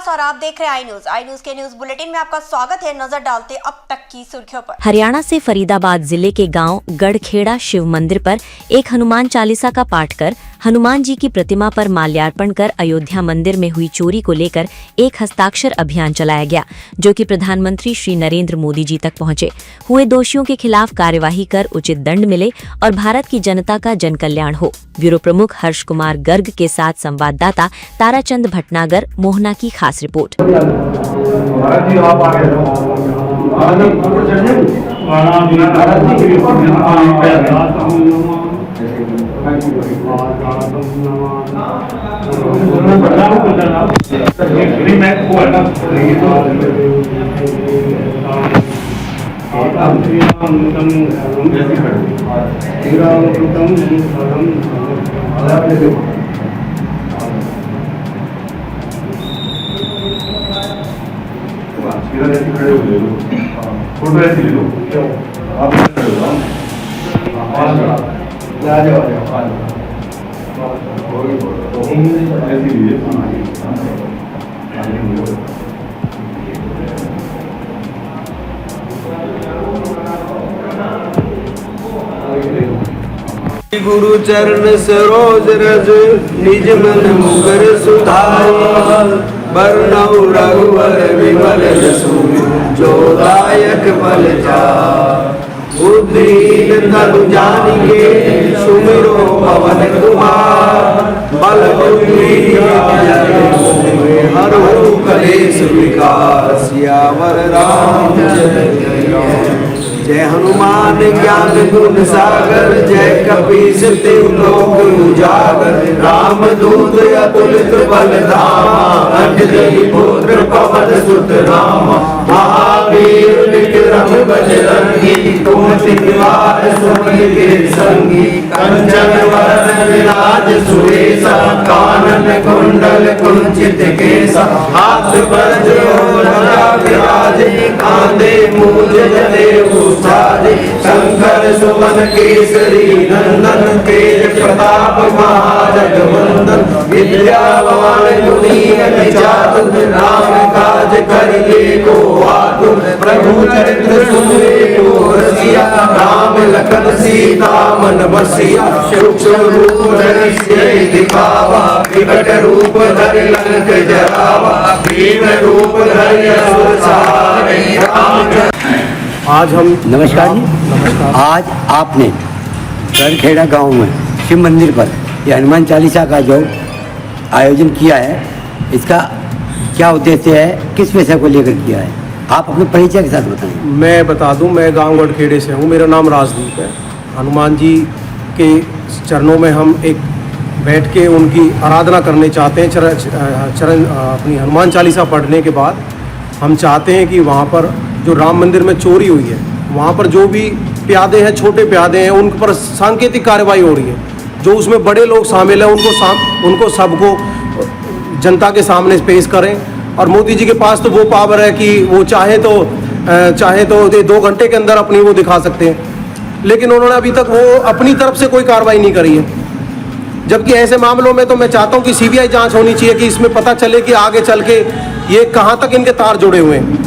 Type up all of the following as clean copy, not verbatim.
व्यास और आप देख रहे हैं आई न्यूज के न्यूज बुलेटिन में आपका स्वागत है। नजर डालते अब तक की सुर्खियों पर। हरियाणा से फरीदाबाद जिले के गांव गढ़खेड़ा शिव मंदिर पर एक हनुमान चालीसा का पाठ कर हनुमान जी की प्रतिमा पर माल्यार्पण कर अयोध्या मंदिर में हुई चोरी को लेकर एक हस्ताक्षर अभियान चलाया गया, जो कि प्रधानमंत्री श्री नरेंद्र मोदी जी तक पहुंचे। हुए दोषियों के खिलाफ कार्यवाही कर उचित दंड मिले और भारत की जनता का जन कल्याण हो। ब्यूरो प्रमुख हर्ष कुमार गर्ग के साथ संवाददाता ताराचंद भटनागर मोहना की खास रिपोर्ट। फोटो ऐसे ले लो आप गुरु चरण सरोज रज निज मन मुकर सुधारी बरनौ रघुवर विमल जसु जो दायक बल चार बुद्धिहीन तनु जानिके सुमिरो पवन कुमार बल बुद्धि हर कलेश विकास सियावर रामचंद्र जय हनुमान ज्ञान गुण सागर जय कपीस तिहु लोक उजागर राम दूत अतुलित बल धामा अंजलि पुत्र पवन सुत रामा महावीर विक्रम बजरंगी कुमति निवार सुमति के संगी कंचन वरण विराज सुरेशा कानन कुंडल कुंचित केसा हाथ वज्र ध्वजा विराजे कांधे मूज जनेऊ शंकर सुमन केसरी नंदन तेज प्रताप महाजगवंदन विद्यावान गुणी चातुर राम काज करिले को आतुर प्रभु चरित्र सुनले को रसिया राम लखन सीता मन बसिया सूक्ष्म रूप धरि सिय दिखावा विकट रूप धरि लंक जरावा भीम रूप धरि असुर संहारे राम। आज हम नमस्कार जी। नमस्कार। आज आपने गढ़खेड़ा गांव में शिव मंदिर पर यह हनुमान चालीसा का जो आयोजन किया है, इसका क्या उद्देश्य है, किस विषय को लेकर किया है, आप अपने परिचय के साथ बताएं। मैं बता दूं, मैं गांव गढ़खेड़े से हूं, मेरा नाम राजदीप है। हनुमान जी के चरणों में हम एक बैठ के उनकी आराधना करने चाहते हैं। चरण अपनी हनुमान चालीसा पढ़ने के बाद हम चाहते हैं कि वहाँ पर जो राम मंदिर में चोरी हुई है, वहाँ पर जो भी प्यादे हैं, छोटे प्यादे हैं, उन पर सांकेतिक कार्रवाई हो रही है। जो उसमें बड़े लोग शामिल हैं उनको सबको जनता के सामने पेश करें। और मोदी जी के पास तो वो पावर है कि वो चाहे तो 2 घंटे के अंदर अपनी वो दिखा सकते हैं, लेकिन उन्होंने अभी तक वो अपनी तरफ से कोई कार्रवाई नहीं करी है। जबकि ऐसे मामलों में तो मैं चाहता हूँ कि सीबीआई जांच होनी चाहिए कि इसमें पता चले कि आगे चल के ये कहाँ तक इनके तार जुड़े हुए हैं।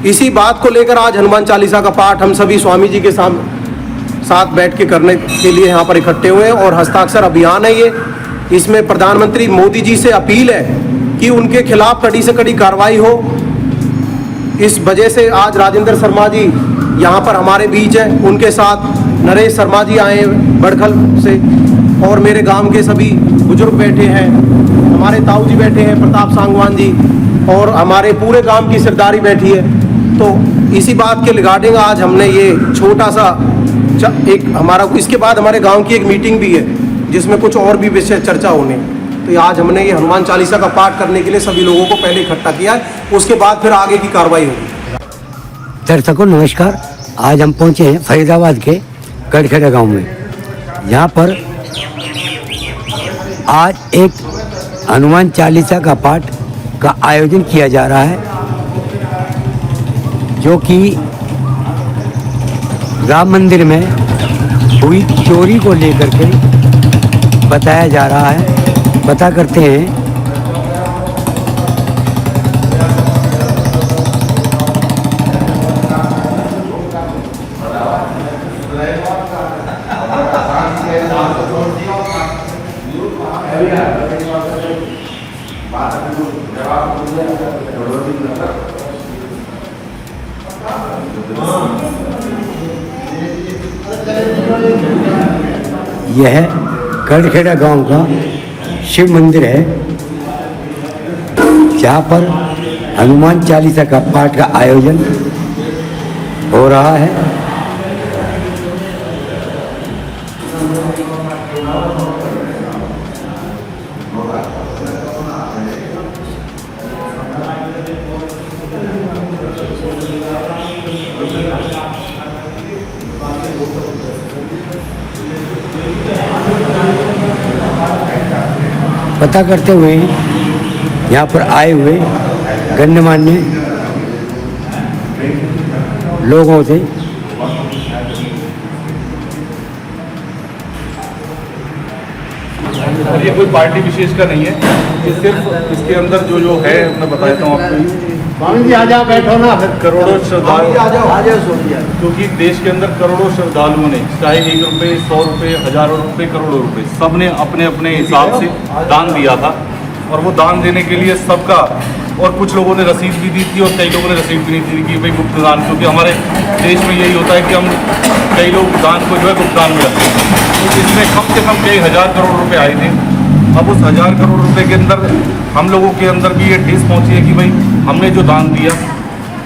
इसी बात को लेकर आज हनुमान चालीसा का पाठ हम सभी स्वामी जी के साथ बैठ के करने के लिए यहाँ पर इकट्ठे हुए हैं और हस्ताक्षर अभियान है ये। इसमें प्रधानमंत्री मोदी जी से अपील है कि उनके खिलाफ कड़ी से कड़ी कार्रवाई हो। इस वजह से आज राजेंद्र शर्मा जी यहाँ पर हमारे बीच हैं, उनके साथ नरेश शर्मा जी आए बड़खल से और मेरे गांव के सभी बुजुर्ग बैठे हैं, हमारे ताऊ जी बैठे हैं, प्रताप सांगवान जी, और हमारे पूरे गांव की सरदारी बैठी है। तो इसी बात के रिगार्डिंग आज हमने ये छोटा सा एक हमारा, इसके बाद हमारे गांव की एक मीटिंग भी है जिसमें कुछ और भी विषय चर्चा होने। तो आज हमने ये हनुमान चालीसा का पाठ करने के लिए सभी लोगों को पहले इकट्ठा किया है, उसके बाद फिर आगे की कार्रवाई होगी। दर्शकों नमस्कार। आज हम पहुंचे हैं फरीदाबाद के गढ़खेड़ा गांव में। यहाँ पर आज एक हनुमान चालीसा का पाठ का आयोजन किया जा रहा है, जो कि राम मंदिर में हुई चोरी को लेकर के बताया जा रहा है। पता करते हैं यह गढ़खेड़ा गांव का शिव मंदिर है, जहाँ पर हनुमान चालीसा का पाठ का आयोजन हो रहा है। पता करते हुए यहाँ पर आए हुए गण्यमान्य लोगों से और ये कोई पार्टी विशेष का नहीं है, ये सिर्फ इसके अंदर जो है मैं बताता हूँ आपको। स्वामी जी आ जाओ, बैठो ना। करोड़ों श्रद्धालु, आ जाओ। क्योंकि देश के अंदर करोड़ों श्रद्धालुओं ने चाहे 1 रुपये, 100 रुपये, हजारों रुपये, करोड़ों रुपये, सब ने अपने अपने हिसाब से दान दिया था। और वो दान देने के लिए सबका, और कुछ लोगों ने रसीद भी दी थी और कई लोगों ने रसीद भी नहीं दी कि भाई गुप्त दान, क्योंकि हमारे देश में यही होता है कि हम कई लोग दान को जो है गुप्त दान में रखते हैं। तो इसमें कम से कम कई हज़ार करोड़ रुपए आए थे। अब उस 1000 करोड़ रुपए के अंदर हम लोगों के अंदर भी ये ठेस पहुंची है कि भाई हमने जो दान दिया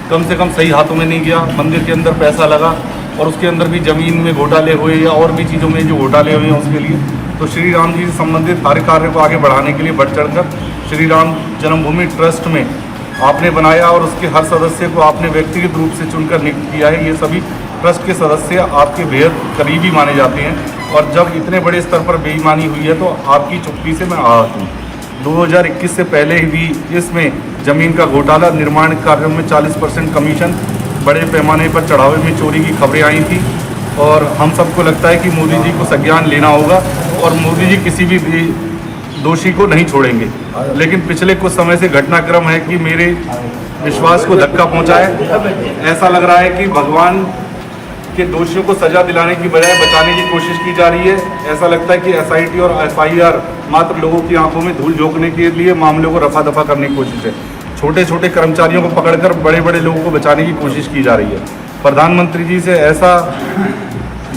कम से कम सही हाथों में नहीं गया, मंदिर के अंदर पैसा लगा और उसके अंदर भी ज़मीन में घोटाले हुए या और भी चीज़ों में जो घोटाले हुए हैं उसके लिए। तो श्री राम जी से संबंधित सारे कार्य को आगे बढ़ाने के लिए बढ़ चढ़कर श्री राम जन्मभूमि ट्रस्ट में आपने बनाया और उसके हर सदस्य को आपने व्यक्तिगत रूप से चुनकर नियुक्त किया है। ये सभी ट्रस्ट के सदस्य आपके बेहद करीबी माने जाते हैं और जब इतने बड़े स्तर पर बेईमानी हुई है तो आपकी चुप्पी से मैं आहत हूँ। 2021 से पहले भी इसमें ज़मीन का घोटाला, निर्माण कार्यों में 40% कमीशन, बड़े पैमाने पर चढ़ावे में चोरी की खबरें आई थी और हम सबको लगता है कि मोदी जी को संज्ञान लेना होगा और मोदी जी किसी भी दोषी को नहीं छोड़ेंगे। लेकिन पिछले कुछ समय से घटनाक्रम है कि मेरे विश्वास को धक्का पहुंचा है। ऐसा लग रहा है कि भगवान के दोषियों को सजा दिलाने की बजाय बचाने की कोशिश की जा रही है। ऐसा लगता है कि SIT और FIR मात्र लोगों की आंखों में धूल झोंकने के लिए मामलों को रफा दफा करने की कोशिश है। छोटे छोटे कर्मचारियों को पकड़कर बड़े बड़े लोगों को बचाने की कोशिश की जा रही है। प्रधानमंत्री जी से ऐसा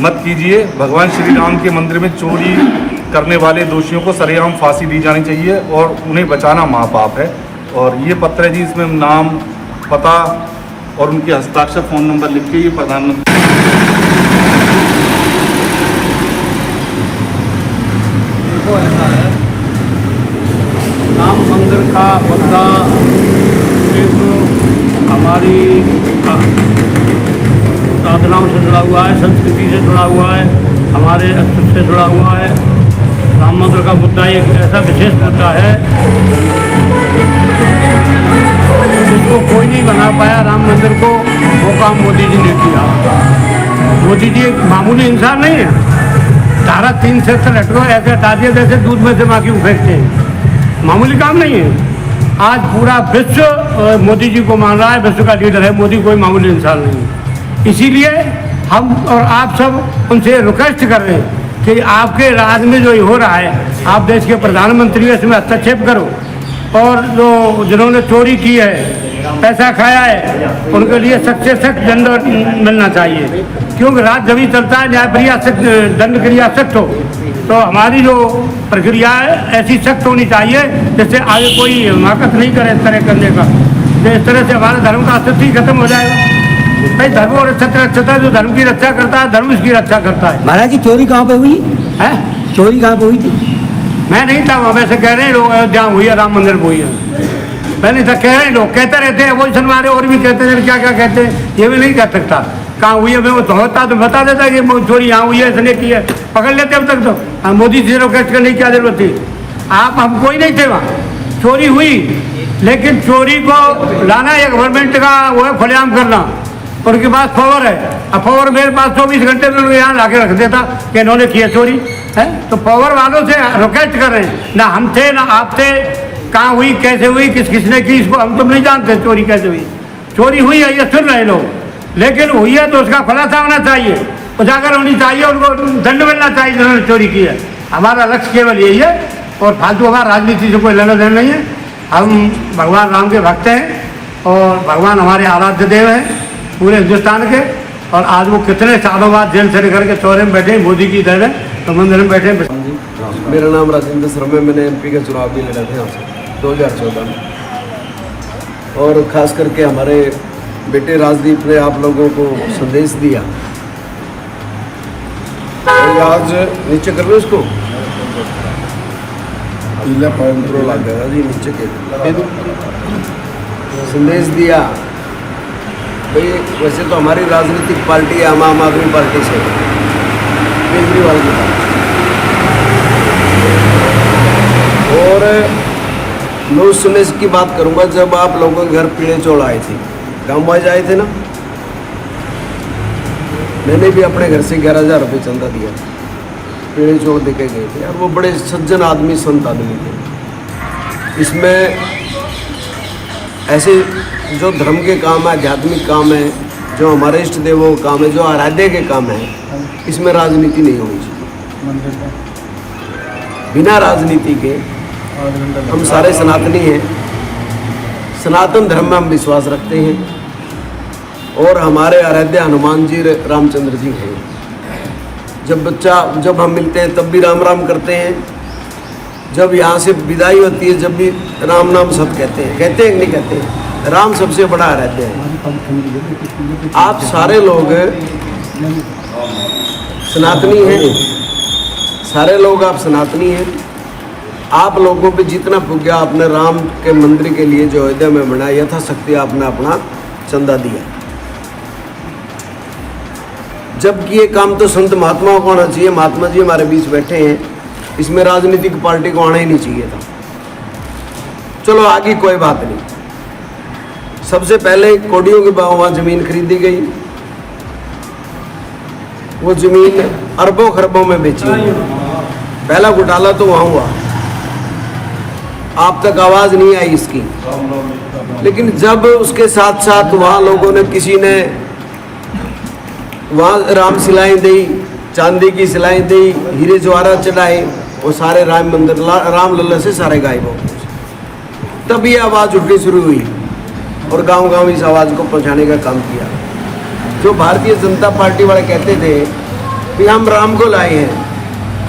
मत कीजिए। भगवान श्री राम के मंदिर में चोरी करने वाले दोषियों को सरेआम फांसी दी जानी चाहिए और उन्हें बचाना महापाप है। और ये पत्र है जी, इसमें नाम, पता और उनके हस्ताक्षर, फ़ोन नंबर लिख के ये प्रधानमंत्री राम मंदिर का मुद्दा एक हमारी साधनाओं से जुड़ा हुआ है, संस्कृति से जुड़ा हुआ है, हमारे अस्तित्व से जुड़ा हुआ है। राम मंदिर का मुद्दा एक ऐसा विशेष मुद्दा है जिसको कोई नहीं बना पाया। राम मंदिर को वो काम मोदी जी ने किया। मोदी जी एक मामूली इंसान नहीं है। धारा 3 से लटको ऐसे हटा दिया जैसे दूध में से माखी फेंकते हैं। मामूली काम नहीं है। आज पूरा विश्व मोदी जी को मान रहा है, विश्व का लीडर है मोदी, कोई मामूली इंसान नहीं है। इसीलिए हम और आप सब उनसे रिक्वेस्ट कर रहे हैं कि आपके राज में जो हो रहा है, आप देश के प्रधानमंत्री हैं, इसमें हस्तक्षेप करो और जो जिन्होंने चोरी की है, पैसा खाया है, उनके लिए सख्त से सख्त दंड मिलना चाहिए। क्योंकि राज जब ही चलता है न्याय प्रक्रिया सख्त, दंड क्रिया सख्त हो, तो हमारी जो प्रक्रिया है ऐसी सख्त होनी चाहिए जिससे आगे कोई हिमाकत नहीं करे इस तरह करने का। तो इस तरह से हमारा धर्म का अस्तित्व ही खत्म हो जाएगा। भाई धर्म और रक्षा, जो धर्म की रक्षा करता है धर्म इसकी रक्षा करता है। महाराज जी चोरी कहाँ पे हुई है? चोरी कहाँ पे हुई थी? मैं नहीं था वहाँ, वैसे कह रहे हैं लोग अयोध्या हुई है, राम मंदिर में हुई है। पहले तो कह रहे हैं लोग, कहते रहते हैं, वही सुनवा रहे और भी कहते हैं, क्या क्या कहते हैं, ये भी नहीं कह सकता कहाँ हुई है। मैं वो तो होता तो बता देता कि चोरी यहाँ हुई है, इसने की है, पकड़ लेते अब तक तो। मोदी जी रिक्वेस्ट करने की क्या जरूरत थी? आप हम कोई नहीं थे वहाँ, चोरी हुई, लेकिन चोरी को लाना एक गवर्नमेंट का वो है, खुलेआम करना। उनके पास पावर है, अब पावर मेरे पास 24 घंटे में यहाँ ला के रख देता कि इन्होंने किया चोरी है। तो पावर वालों से रिक्वेस्ट कर रहे हैं, ना हम थे ना आप थे, कहाँ हुई, कैसे हुई, किसने की, इसको हम तुम नहीं जानते चोरी कैसे हुई। चोरी हुई है ये सुन रहे लोग, लेकिन हुई है तो उसका खुलासा होना चाहिए, उजागर होनी चाहिए, उनको दंड मिलना चाहिए जिन्होंने चोरी की है। हमारा लक्ष्य केवल यही है और फालतू हमारा राजनीति से कोई लेना देना नहीं है। हम भगवान राम के भक्त हैं और भगवान हमारे आराध्य देव हैं पूरे हिंदुस्तान के। और आज वो कितने सालों बाद जेल से निकल के चौरे में बैठे, मोदी की इधर है तो मंदिर में बैठे। मेरा नाम राजेंद्र शर्मा है। मैंने एमपी का चुनाव भी लड़ा था यहाँ से 2014 में। और ख़ास करके हमारे बेटे राजदीप ने आप लोगों को संदेश दिया। और आज नीचे कर लो इसको, लग गया जी नीचे के संदेश दिया। भाई वैसे तो हमारी राजनीतिक पार्टी है आम आदमी पार्टी से, केजरीवाल की पार्टी। और मैं उस समय की बात करूंगा जब आप लोगों के घर पीले चौल आए थे, गाँव वाइज आए थे ना। मैंने भी अपने घर से 11,000 रुपये चंदा दिया, पीले चौल देके गए थे। और वो बड़े सज्जन आदमी, संत आदमी थे। इसमें ऐसे जो धर्म के काम है, आध्यात्मिक काम है, जो हमारे इष्ट देवों का काम है, जो आराध्य के काम है, इसमें राजनीति नहीं होनी चाहिए। बिना राजनीति के हम सारे सनातनी हैं, सनातन धर्म में हम विश्वास रखते हैं। और हमारे आराध्य हनुमान जी, रामचंद्र जी हैं। जब हम मिलते हैं तब भी राम राम करते हैं। जब यहाँ से विदाई होती है जब भी राम नाम सब कहते हैं कि नहीं कहते हैं। राम सबसे बड़ा आराध्य है। आप सारे लोग सनातनी हैं, सारे लोग आप सनातनी हैं। आप लोगों पे जितना पुग्या आपने राम के मंदिर के लिए जो अयोध्या में बनाया, यथाशक्ति आपने अपना चंदा दिया। जबकि ये काम तो संत महात्माओं को आना चाहिए। महात्मा जी हमारे बीच बैठे हैं, इसमें राजनीतिक पार्टी को आना ही नहीं चाहिए था। चलो आगे कोई बात नहीं। सबसे पहले कोडियों के भाव वहाँ ज़मीन खरीदी गई। वो ज़मीन अरबों खरबों में बेची हुई। पहला घोटाला तो वहाँ हुआ, आप तक आवाज़ नहीं आई इसकी। लेकिन जब उसके साथ साथ वहाँ लोगों ने, किसी ने वहाँ राम शिलाएँ दी, चांदी की शिलाएँ दी, हीरे जवाहरात चढ़ाए, वो सारे राम मंदिर, राम लल्ला से सारे गायब हो गए। तब ये आवाज़ उठनी शुरू हुई और गांव-गांव इस आवाज़ को पहुंचाने का काम किया। जो भारतीय जनता पार्टी वाले कहते थे कि हम राम को लाए हैं,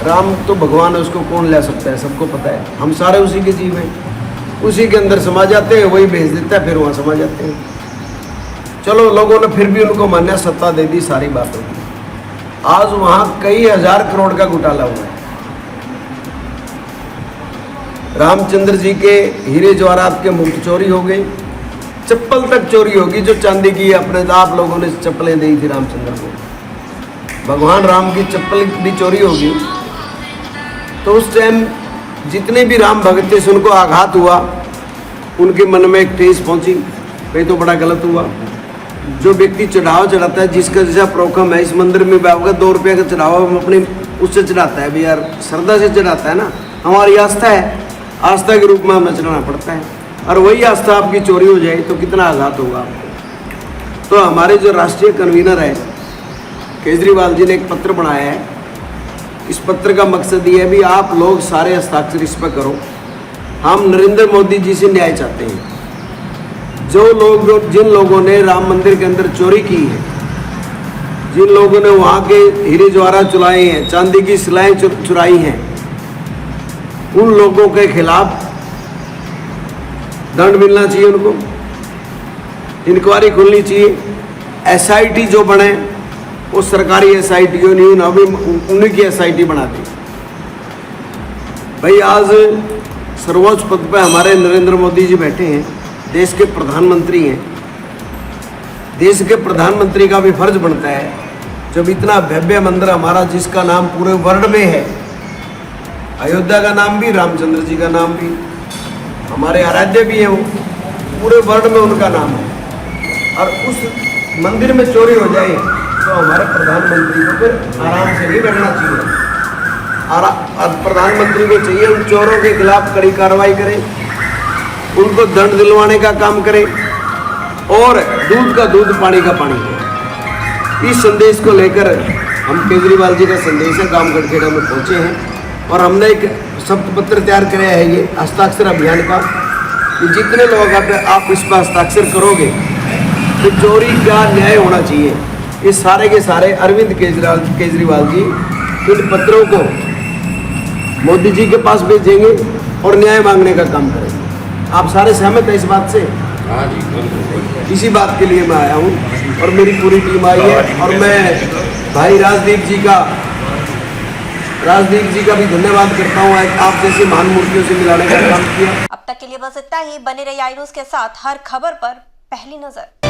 राम तो भगवान है, उसको कौन ले सकता है, सबको पता है। हम सारे उसी के जीव हैं, उसी के अंदर समा जाते हैं, वही भेज देता है, फिर वहाँ समा जाते हैं। चलो लोगों ने फिर भी उनको मान्य सत्ता दे दी, सारी बात होगी। आज वहाँ कई हजार करोड़ का घोटाला हुआ है। रामचंद्र जी के हीरे जवाहरात के मुफ्त चोरी हो गई, चप्पल तक चोरी होगी जो चांदी की अपने आप लोगों ने चप्पलें दी थी रामचंद्र को। भगवान राम की चप्पल भी चोरी होगी। तो उस टाइम जितने भी राम भक्त थे उनको आघात हुआ, उनके मन में एक ठेस पहुंची, भाई तो बड़ा गलत हुआ। जो व्यक्ति चढ़ावा चढ़ाता है, जिसका जैसा प्रोग्राम है, इस मंदिर में होगा 2 रुपये का चढ़ावा हम अपने उससे चढ़ाता है, भी यार श्रद्धा से चढ़ाता है ना, हमारी आस्था है, आस्था के रूप में हमें चढ़ाना पड़ता है। और वही आस्था आपकी चोरी हो जाए तो कितना आघात होगा आपको। तो हमारे जो राष्ट्रीय कन्वीनर है केजरीवाल जी ने एक पत्र बनाया है। इस पत्र का मकसद ये है भी आप लोग सारे हस्ताक्षर इस पर करो। हम नरेंद्र मोदी जी से न्याय चाहते हैं। जिन लोगों ने राम मंदिर के अंदर चोरी की है, जिन लोगों ने वहाँ के हीरे जवाहरात चुराए हैं, चांदी की शिलाएँ चुराई हैं, उन लोगों के खिलाफ दंड मिलना चाहिए, उनको इंक्वायरी खुलनी चाहिए। SIT जो बने वो सरकारी SIT हो नहीं, अभी उन्हीं की SIT बना दी। भाई आज सर्वोच्च पद पे हमारे नरेंद्र मोदी जी बैठे हैं, देश के प्रधानमंत्री हैं। देश के प्रधानमंत्री का भी फर्ज बनता है, जब इतना भव्य मंदिर हमारा जिसका नाम पूरे वर्ल्ड में है, अयोध्या का नाम भी, रामचंद्र जी का नाम भी, हमारे आराध्य भी हैं, वो पूरे वर्ल्ड में उनका नाम है, और उस मंदिर में चोरी हो जाए तो हमारे प्रधानमंत्री को फिर आराम से नहीं बैठना चाहिए। और प्रधानमंत्री को चाहिए उन चोरों के खिलाफ कड़ी कार्रवाई करें, उनको दंड दिलवाने का काम करें, और दूध का दूध, पानी का पानी। इस संदेश को लेकर हम केजरीवाल जी का संदेश है गांव गढ़खेड़ा में पहुंचे हैं, और हमने एक शब्द पत्र तैयार किया है, ये हस्ताक्षर अभियान का, कि जितने लोग आप इस पर हस्ताक्षर करोगे तो चोरी का न्याय होना चाहिए। ये सारे के सारे अरविंद केजरीवाल जी इन पत्रों को मोदी जी के पास भेजेंगे और न्याय मांगने का काम करेंगे। आप सारे सहमत हैं इस बात से? हाँ जी, इसी बात के लिए मैं आया हूँ और मेरी पूरी टीम आई है। और मैं भाई राजदीप जी का भी धन्यवाद करता हूँ, आप जैसे महान मूर्तियों से मिलाने का काम किया। अब तक के लिए बस इतना ही। बने रहिए आई न्यूज़ के साथ, हर खबर पर पहली नजर।